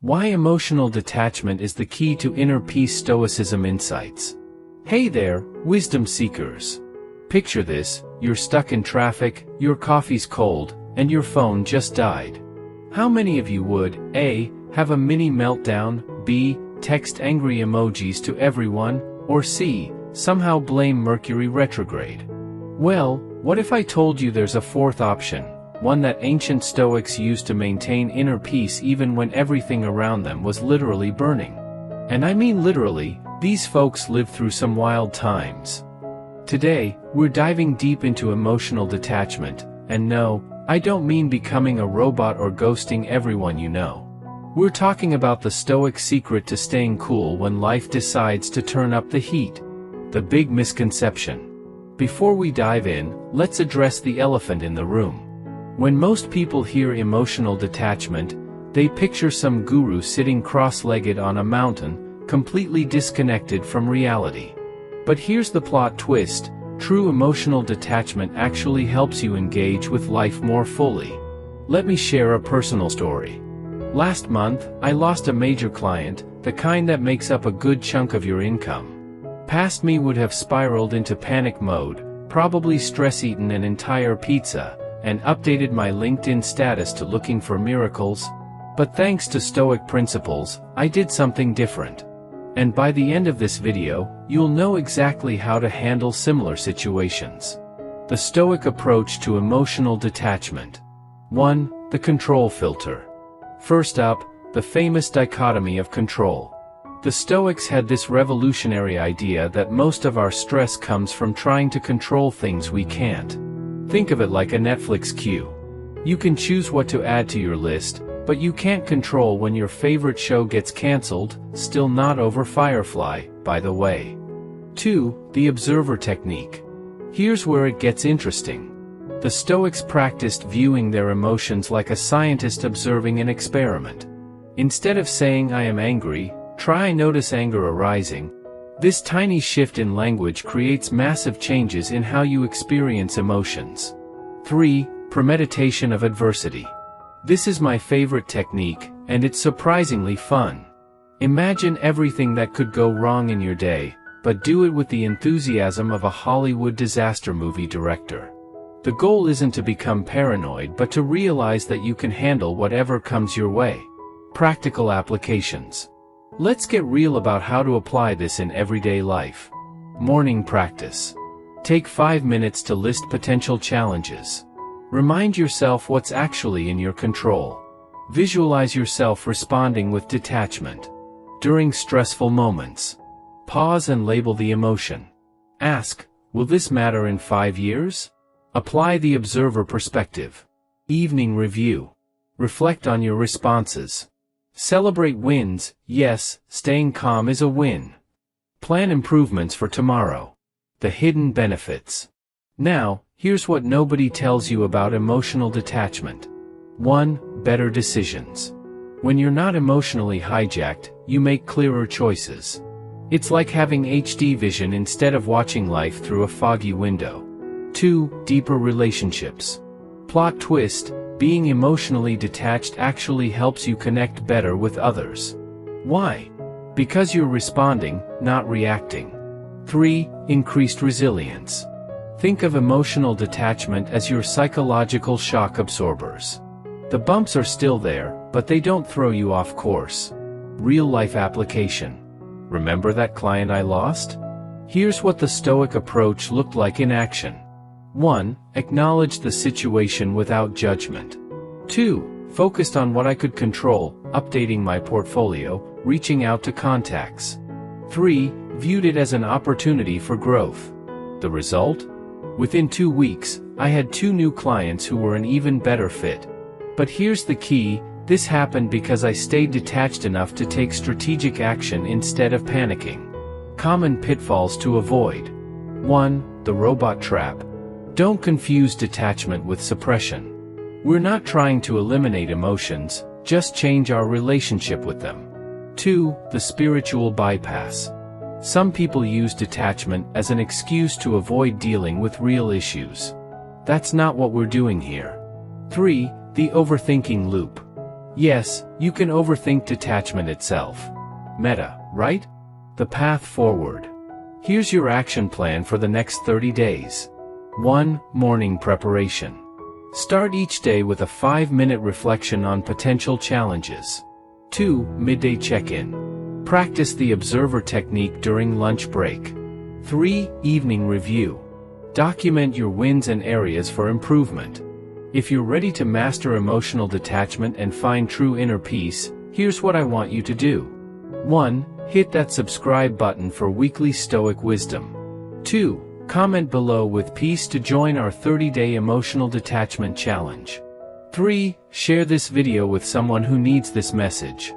Why emotional detachment is the key to inner peace. Stoicism insights. Hey there, wisdom seekers. Picture this: you're stuck in traffic, your coffee's cold, and your phone just died. How many of you would A. have a mini meltdown, B. text angry emojis to everyone, or C. somehow blame Mercury retrograde? Well, what if I told you there's a fourth option? One that ancient Stoics used to maintain inner peace even when everything around them was literally burning. And I mean literally, these folks lived through some wild times. Today, we're diving deep into emotional detachment, and no, I don't mean becoming a robot or ghosting everyone you know. We're talking about the Stoic secret to staying cool when life decides to turn up the heat. The big misconception. Before we dive in, let's address the elephant in the room. When most people hear emotional detachment, they picture some guru sitting cross-legged on a mountain, completely disconnected from reality. But here's the plot twist: true emotional detachment actually helps you engage with life more fully. Let me share a personal story. Last month, I lost a major client, the kind that makes up a good chunk of your income. Past me would have spiraled into panic mode, probably stress-eaten an entire pizza, and updated my LinkedIn status to looking for miracles. But thanks to Stoic principles, I did something different. And by the end of this video, you'll know exactly how to handle similar situations. The Stoic approach to emotional detachment. 1. The control filter. First up, the famous dichotomy of control. The Stoics had this revolutionary idea that most of our stress comes from trying to control things we can't. Think of it like a Netflix queue. You can choose what to add to your list, but you can't control when your favorite show gets cancelled. Still not over Firefly, by the way. 2. The observer technique. Here's where it gets interesting. The Stoics practiced viewing their emotions like a scientist observing an experiment. Instead of saying "I am angry," try "notice anger arising." This tiny shift in language creates massive changes in how you experience emotions. 3. Premeditation of adversity. This is my favorite technique, and it's surprisingly fun. Imagine everything that could go wrong in your day, but do it with the enthusiasm of a Hollywood disaster movie director. The goal isn't to become paranoid, but to realize that you can handle whatever comes your way. Practical applications. Let's get real about how to apply this in everyday life. Morning practice. Take 5 minutes to list potential challenges. Remind yourself what's actually in your control. Visualize yourself responding with detachment. During stressful moments, pause and label the emotion. Ask, will this matter in 5 years? Apply the observer perspective. Evening review. Reflect on your responses. Celebrate wins. Yes, staying calm is a win. Plan improvements for tomorrow. The hidden benefits. Now, here's what nobody tells you about emotional detachment. 1. Better decisions. When you're not emotionally hijacked, you make clearer choices. It's like having HD vision instead of watching life through a foggy window. 2. Deeper relationships. Plot twist: being emotionally detached actually helps you connect better with others. Why? Because you're responding, not reacting. 3. Increased resilience. Think of emotional detachment as your psychological shock absorbers. The bumps are still there, but they don't throw you off course. Real-life application. Remember that client I lost? Here's what the Stoic approach looked like in action. 1. Acknowledge the situation without judgment. 2. Focused on what I could control, updating my portfolio, reaching out to contacts. 3. Viewed it as an opportunity for growth. The result? Within 2 weeks, I had 2 new clients who were an even better fit. But here's the key: this happened because I stayed detached enough to take strategic action instead of panicking. Common pitfalls to avoid. 1. The robot trap. Don't confuse detachment with suppression. We're not trying to eliminate emotions, just change our relationship with them. 2. The spiritual bypass. Some people use detachment as an excuse to avoid dealing with real issues. That's not what we're doing here. 3. The overthinking loop. Yes, you can overthink detachment itself. Meta, right? The path forward. Here's your action plan for the next 30 days. 1. Morning preparation. Start each day with a 5-minute reflection on potential challenges. 2. Midday check-in. Practice the observer technique during lunch break. 3. Evening review. Document your wins and areas for improvement. If you're ready to master emotional detachment and find true inner peace, here's what I want you to do. 1. Hit that subscribe button for weekly Stoic wisdom. 2. Comment below with peace to join our 30-day emotional detachment challenge. 3. Share this video with someone who needs this message.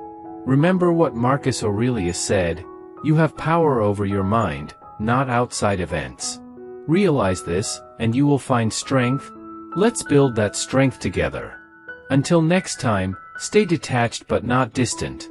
Remember what Marcus Aurelius said, you have power over your mind, not outside events. Realize this, and you will find strength. Let's build that strength together. Until next time, stay detached but not distant.